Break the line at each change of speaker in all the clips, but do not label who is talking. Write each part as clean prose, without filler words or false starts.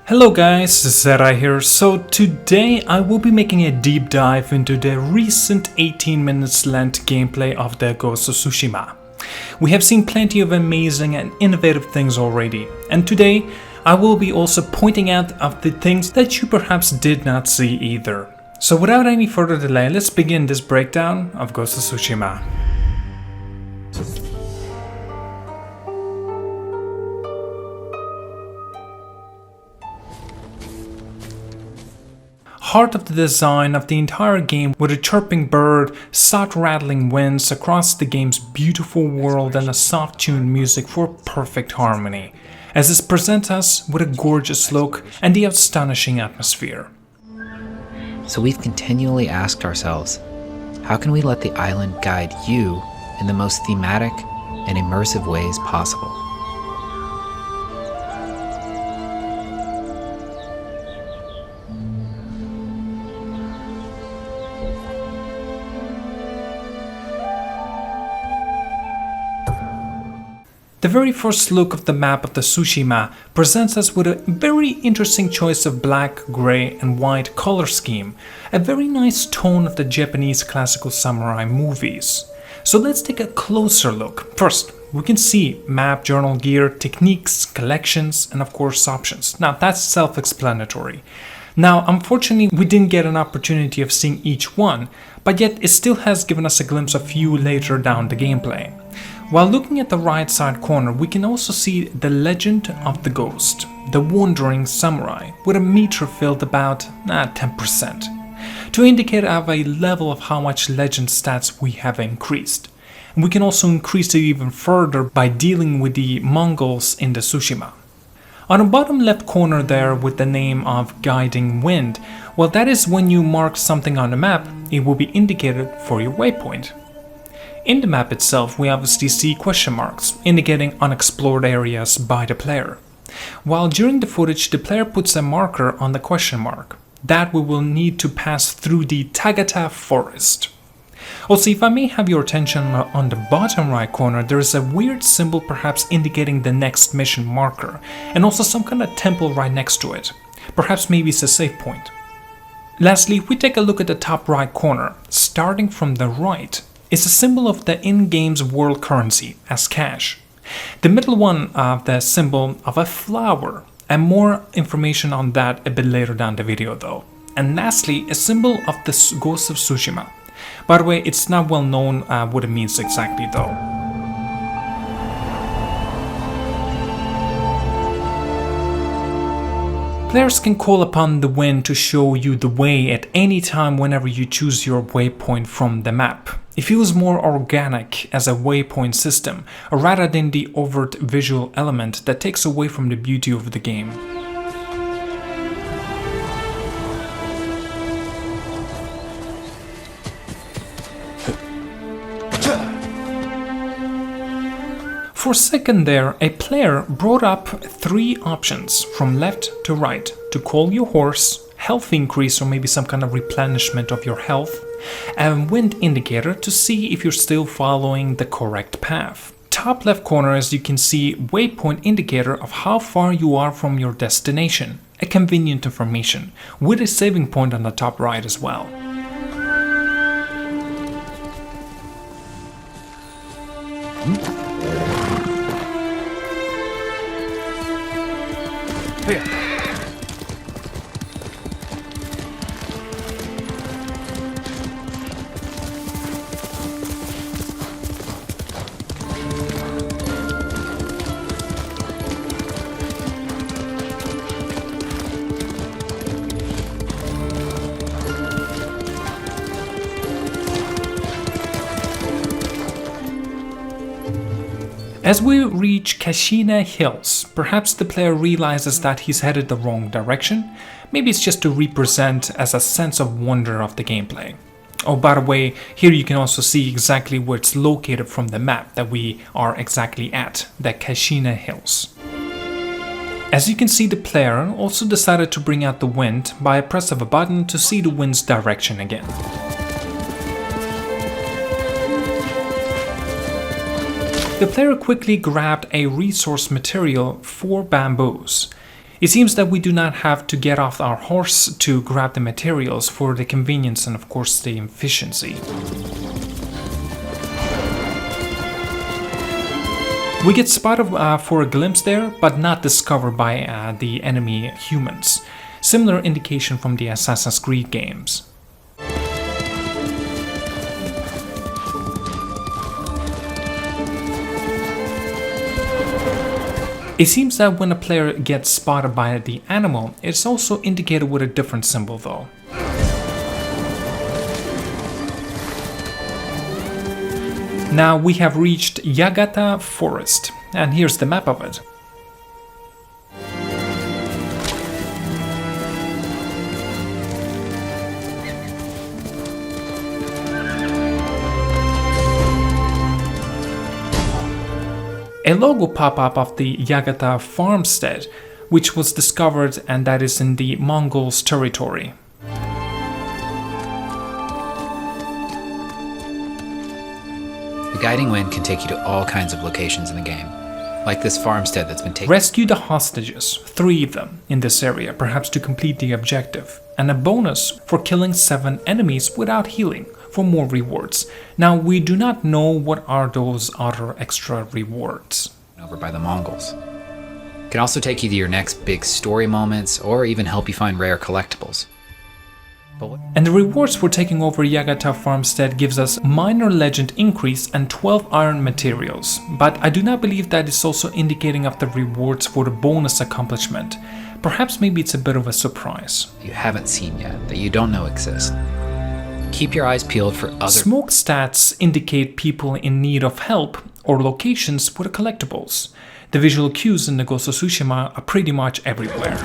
Hello guys, ZDEyE here. So today I will be making a deep dive into the recent 18 minutes length gameplay of the Ghost of Tsushima. We have seen plenty of amazing and innovative things already, and today I will be also pointing out of the things that you perhaps did not see either. So without any further delay, let's begin this breakdown of Ghost of Tsushima. Heart of the design of the entire game, with a chirping bird, soft rattling winds across the game's beautiful world, and a soft tuned music for perfect harmony, as this presents us with a gorgeous look and the astonishing atmosphere.
So we've continually asked ourselves, how can we let the island guide you in the most thematic and immersive ways possible?
The very first look of the map of the Tsushima presents us with a very interesting choice of black, grey and white color scheme, a very nice tone of the Japanese classical samurai movies. So let's take a closer look. First, we can see map, journal gear, techniques, collections and of course options. Now that's self-explanatory. Now unfortunately we didn't get an opportunity of seeing each one, but yet it still has given us a glimpse of few later down the gameplay. While looking at the right side corner, we can also see the legend of the ghost, the wandering samurai, with a meter filled about 10%, to indicate of a level of how much legend stats we have increased. And we can also increase it even further by dealing with the Mongols in the Tsushima. On the bottom left corner there with the name of Guiding Wind, well, that is when you mark something on the map, it will be indicated for your waypoint. In the map itself, we obviously see question marks, indicating unexplored areas by the player. While during the footage, the player puts a marker on the question mark, that we will need to pass through the Tagata forest. Also, if I may have your attention on the bottom right corner, there is a weird symbol perhaps indicating the next mission marker, and also some kind of temple right next to it. Perhaps maybe it's a save point. Lastly, if we take a look at the top right corner, starting from the right, is a symbol of the in-game's world currency as cash. The middle one of the symbol of a flower, and more information on that a bit later down the video though. And lastly, a symbol of the Ghost of Tsushima. By the way, it's not well known what it means exactly though. Players can call upon the wind to show you the way at any time whenever you choose your waypoint from the map. It feels more organic as a waypoint system, rather than the overt visual element that takes away from the beauty of the game. For a second there, a player brought up three options from left to right to call your horse, health increase or maybe some kind of replenishment of your health, and wind indicator to see if you're still following the correct path. Top left corner, as you can see, waypoint indicator of how far you are from your destination, a convenient information, with a saving point on the top right as well. Here. As we reach Kashina Hills, perhaps the player realizes that he's headed the wrong direction. Maybe it's just to represent as a sense of wonder of the gameplay. Oh, by the way, here you can also see exactly where it's located from the map that we are exactly at, the Kashina Hills. As you can see, the player also decided to bring out the wind by a press of a button to see the wind's direction again. The player quickly grabbed a resource material, 4 bamboos. It seems that we do not have to get off our horse to grab the materials for the convenience and of course the efficiency. We get spotted for a glimpse there, but not discovered by the enemy humans. Similar indication from the Assassin's Creed games. It seems that when a player gets spotted by the animal, it's also indicated with a different symbol though. Now we have reached Yagata Forest, and here's the map of it. A logo pop up of the Yagata farmstead, which was discovered and that is in the Mongols' territory.
The guiding wind can take you to all kinds of locations in the game, like this farmstead that's been taken.
Rescue the hostages, 3 of them, in this area, perhaps to complete the objective, and a bonus for killing 7 enemies without healing, for more rewards. Now, we do not know what are those other extra rewards.
Over by the Mongols. It can also take you to your next big story moments, or even help you find rare collectibles.
And the rewards for taking over Yagata Farmstead gives us minor legend increase and 12 iron materials, but I do not believe that is also indicating of the rewards for the bonus accomplishment. Perhaps maybe it's a bit of a surprise.
You haven't seen yet, that you don't know exist. Keep your eyes peeled for other
smoke stats indicate people in need of help or locations for the collectibles. The visual cues in the Ghost of Tsushima are pretty much everywhere.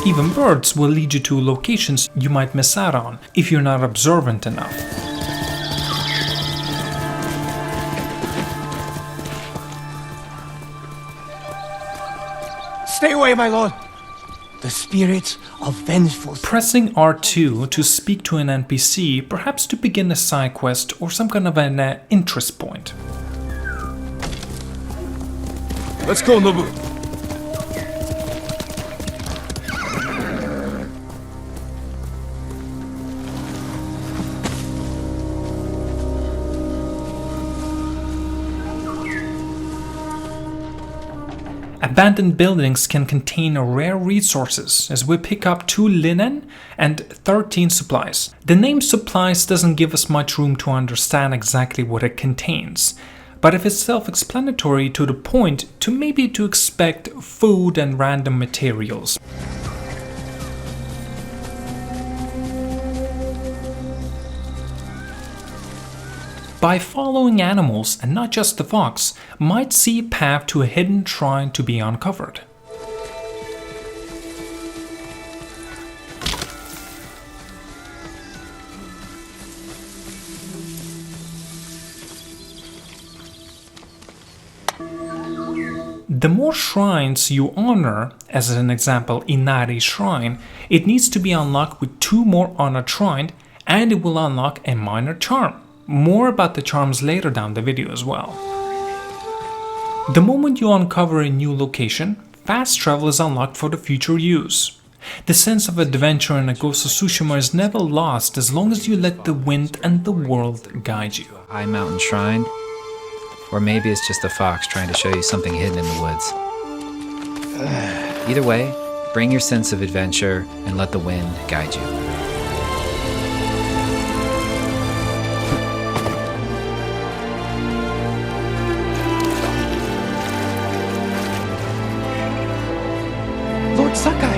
Even birds will lead you to locations you might miss out on if you're not observant enough.
Stay away, my lord! The spirits of vengeful...
Pressing R2 to speak to an NPC, perhaps to begin a side quest or some kind of an interest point.
Let's go, Nobu!
Abandoned buildings can contain rare resources, as we pick up 2 linen and 13 supplies. The name supplies doesn't give us much room to understand exactly what it contains, but if it's self-explanatory to the point to maybe to expect food and random materials. By following animals, and not just the fox, might see a path to a hidden shrine to be uncovered. The more shrines you honor, as an example Inari Shrine, it needs to be unlocked with 2 more honored shrines, and it will unlock a minor charm. More about the charms later down the video as well. The moment you uncover a new location, fast travel is unlocked for the future use. The sense of adventure in a Ghost of Tsushima is never lost as long as you let the wind and the world guide you.
high mountain shrine, or maybe it's just a fox trying to show you something hidden in the woods. Either way, bring your sense of adventure and let the wind guide you.
Lord Sakai!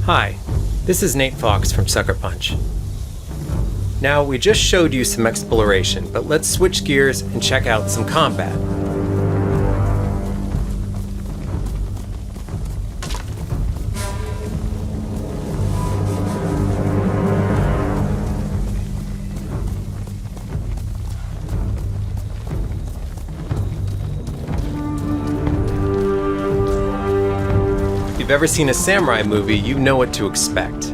Hi, this is Nate Fox from Sucker Punch. Now, we just showed you some exploration, but let's switch gears and check out some combat. If you've ever seen a samurai movie, you know what to expect.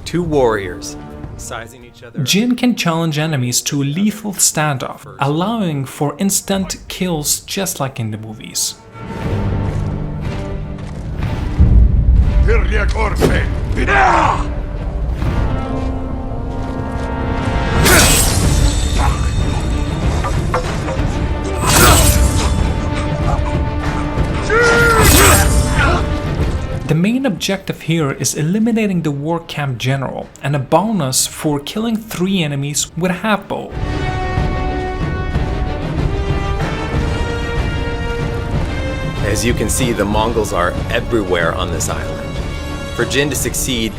Two warriors sizing each other.
Jin can challenge enemies to a lethal standoff, allowing for instant kills just like in the movies. The main objective here is eliminating the war camp general and a bonus for killing 3 enemies with a half bow.
As you can see, the Mongols are everywhere on this island. For Jin to succeed,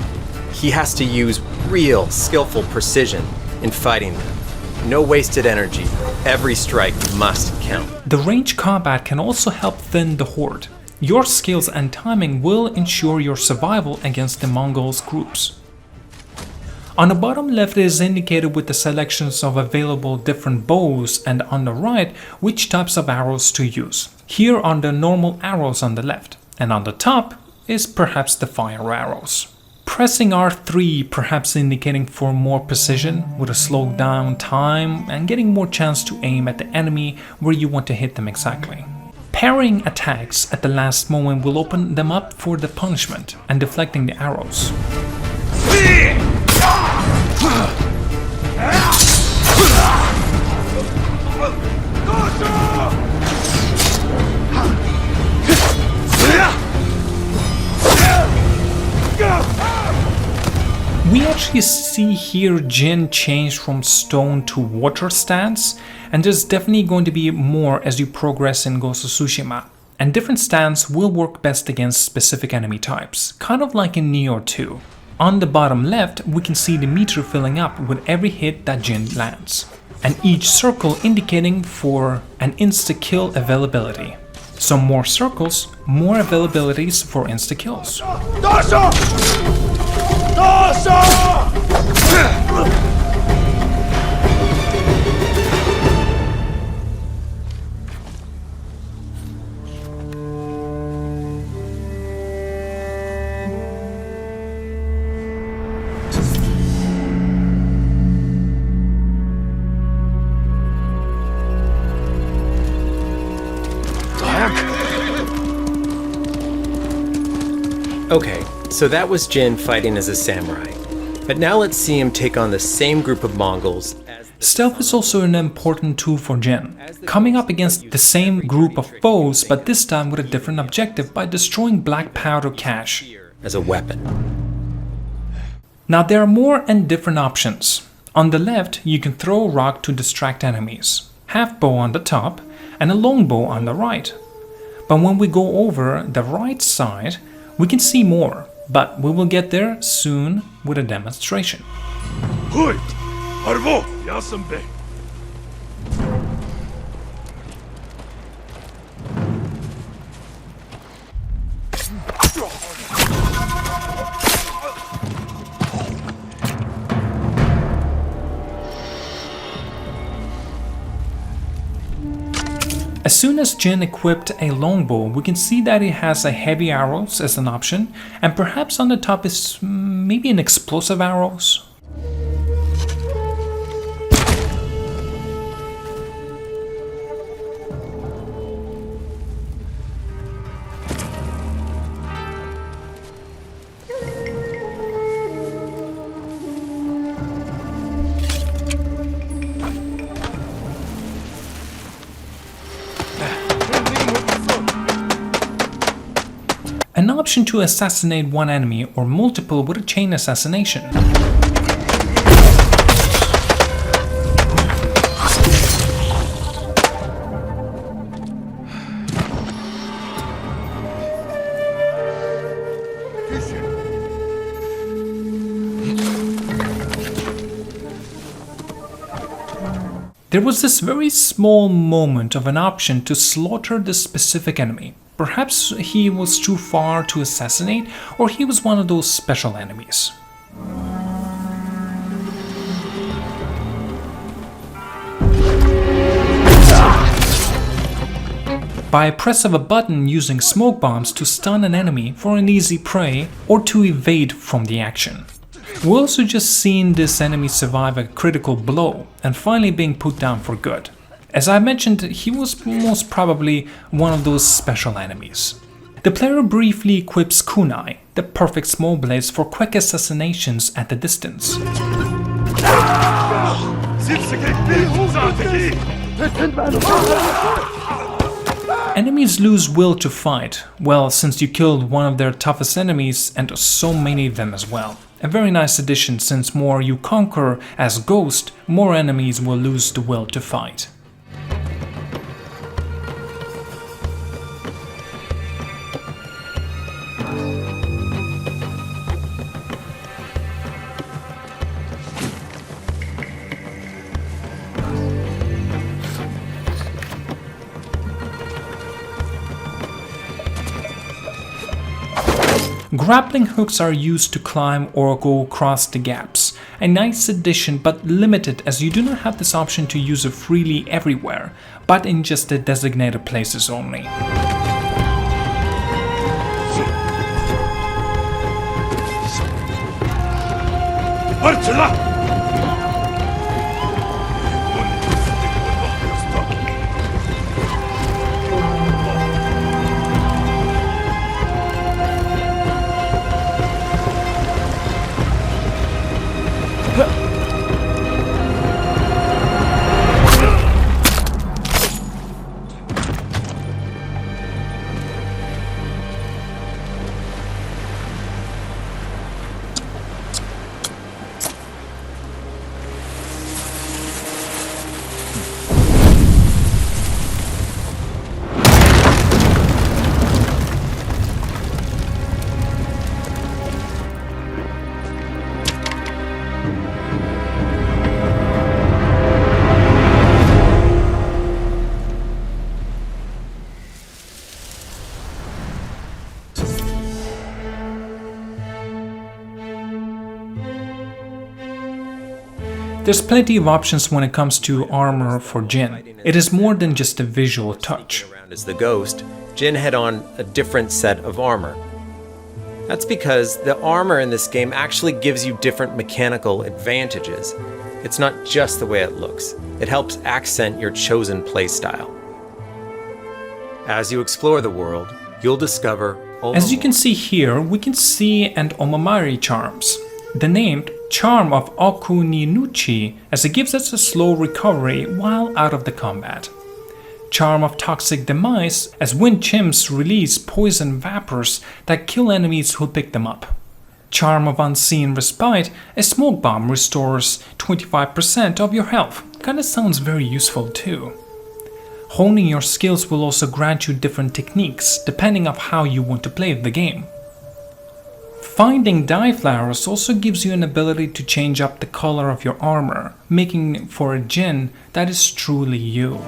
he has to use real, skillful precision in fighting them. No wasted energy. Every strike must count.
The range combat can also help thin the horde. Your skills and timing will ensure your survival against the Mongols' groups. On the bottom left is indicated with the selections of available different bows, and on the right which types of arrows to use. Here are the normal arrows on the left, and on the top is perhaps the fire arrows. Pressing R3 perhaps indicating for more precision with a slowed down time and getting more chance to aim at the enemy where you want to hit them exactly. Parrying attacks at the last moment will open them up for the punishment and deflecting the arrows. We actually see here Jin change from stone to water stance, and there's definitely going to be more as you progress in Ghost of Tsushima. And different stance will work best against specific enemy types, kind of like in Nioh 2. On the bottom left, we can see the meter filling up with every hit that Jin lands, and each circle indicating for an insta-kill availability. So more circles, more availabilities for insta-kills.
Okay, so that was Jin fighting as a samurai. But now let's see him take on the same group of Mongols.
Stealth is also an important tool for Jin, coming up against the same group of foes but this time with a different objective by destroying black powder cache
As a weapon.
Now there are more and different options. On the left you can throw a rock to distract enemies, half bow on the top and a long bow on the right. But when we go over the right side we can see more, but we will get there soon with a demonstration. As soon as Jin equipped a longbow, we can see that it has a heavy arrows as an option, and perhaps on the top is maybe an explosive arrows. An option to assassinate one enemy or multiple with a chain assassination. There was this very small moment of an option to slaughter this specific enemy. Perhaps he was too far to assassinate, or he was one of those special enemies. By a press of a button using smoke bombs to stun an enemy for an easy prey or to evade from the action. We also just seen this enemy survive a critical blow and finally being put down for good. As I mentioned, he was most probably one of those special enemies. The player briefly equips kunai, the perfect small blades for quick assassinations at the distance. Enemies lose will to fight, well, since you killed one of their toughest enemies and so many of them as well. A very nice addition, since more you conquer as Ghost, more enemies will lose the will to fight. Grappling hooks are used to climb or go across the gaps. A nice addition, but limited, as you do not have this option to use it freely everywhere, but in just the designated places only. There's plenty of options when it comes to armor for Jin. It is more than just a visual touch.
Around as the Ghost, Jin had on a different set of armor. That's because the armor in this game actually gives you different mechanical advantages. It's not just the way it looks. It helps accent your chosen playstyle. As you explore the world, you'll discover
As you can see here, we can see and Omamari charms. The name Charm of Okuninuchi, as it gives us a slow recovery while out of the combat. Charm of Toxic Demise, as wind chimps release poison vapors that kill enemies who pick them up. Charm of Unseen Respite, a smoke bomb restores 25% of your health. Kinda sounds very useful too. Honing your skills will also grant you different techniques depending on how you want to play the game. Finding dye flowers also gives you an ability to change up the color of your armor, making for a Jin that is truly you.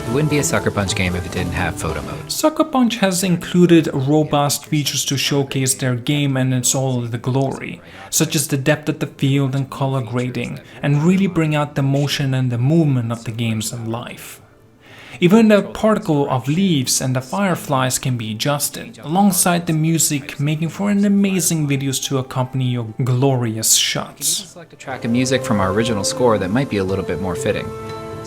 It wouldn't be a Sucker Punch game if it didn't have photo mode.
Sucker Punch has included robust features to showcase their game and its all the glory, such as the depth of the field and color grading, and really bring out the motion and the movement of the games in life. Even the particle of leaves and the fireflies can be adjusted, alongside the music, making for an amazing videos to accompany your glorious shots.
Select a track of music from our original score that might be a little bit more fitting.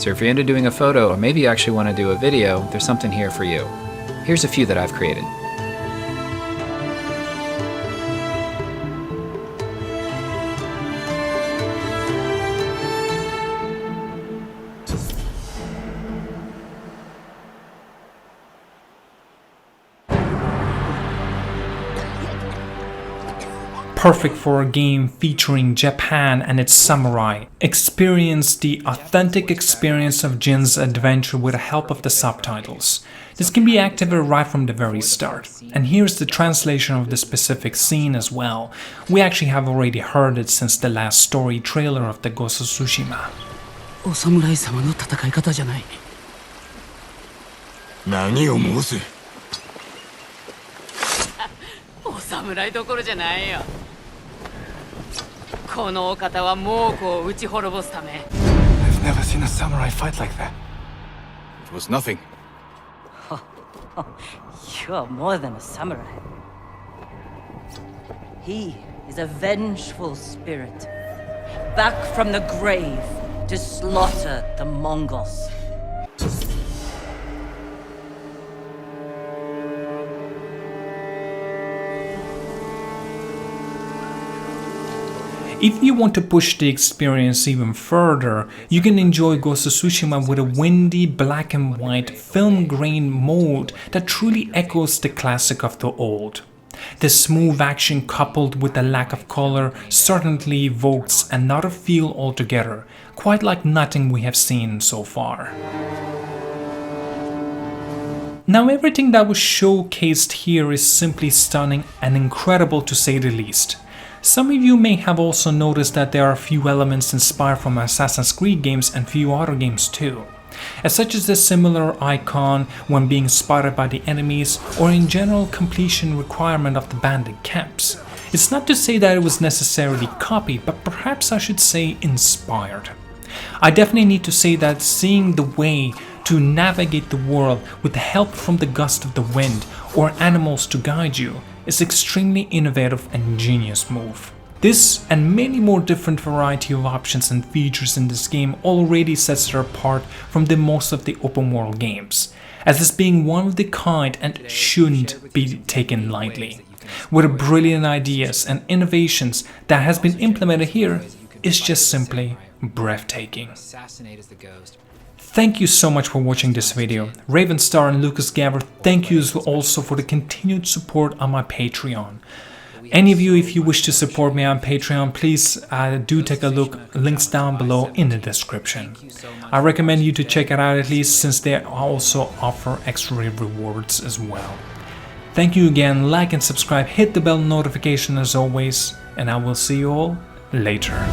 So if you're into doing a photo, or maybe you actually want to do a video, there's something here for you. Here's a few that I've created.
Perfect for a game featuring Japan and its samurai. Experience the authentic experience of Jin's adventure with the help of the subtitles. This can be activated right from the very start. And here's the translation of the specific scene as well. We actually have already heard it since the last story trailer of the Ghost of Tsushima.
お侍様の戦い方じゃない。何を申す。
お侍どころじゃないよ。このお方は猛虎を打ち滅ぼすため。
I've never seen a samurai fight like that.
It was nothing.
You're more than a samurai. He is a vengeful spirit, back from the grave to slaughter the Mongols.
If you want to push the experience even further, you can enjoy Ghost of Tsushima with a windy black and white film grain mode that truly echoes the classic of the old. The smooth action coupled with the lack of color certainly evokes another feel altogether, quite like nothing we have seen so far. Now everything that was showcased here is simply stunning and incredible to say the least. Some of you may have also noticed that there are a few elements inspired from Assassin's Creed games and few other games too, as such as the similar icon when being spotted by the enemies or in general completion requirement of the bandit camps. It's not to say that it was necessarily copied, but perhaps I should say inspired. I definitely need to say that seeing the way to navigate the world with the help from the gust of the wind or animals to guide you is extremely innovative and ingenious move. This and many more different variety of options and features in this game already sets it apart from the most of the open world games, as this being one of the kind and shouldn't be taken lightly. With the brilliant ideas and innovations that has been implemented here is just simply breathtaking. Thank you so much for watching this video. Ravenstar and Lucas Gabber, thank you also for the continued support on my Patreon. Any of you, if you wish to support me on Patreon, please do take a look, links down below in the description. I recommend you to check it out at least, since they also offer extra rewards as well. Thank you again, like and subscribe, hit the bell notification as always, and I will see you all later.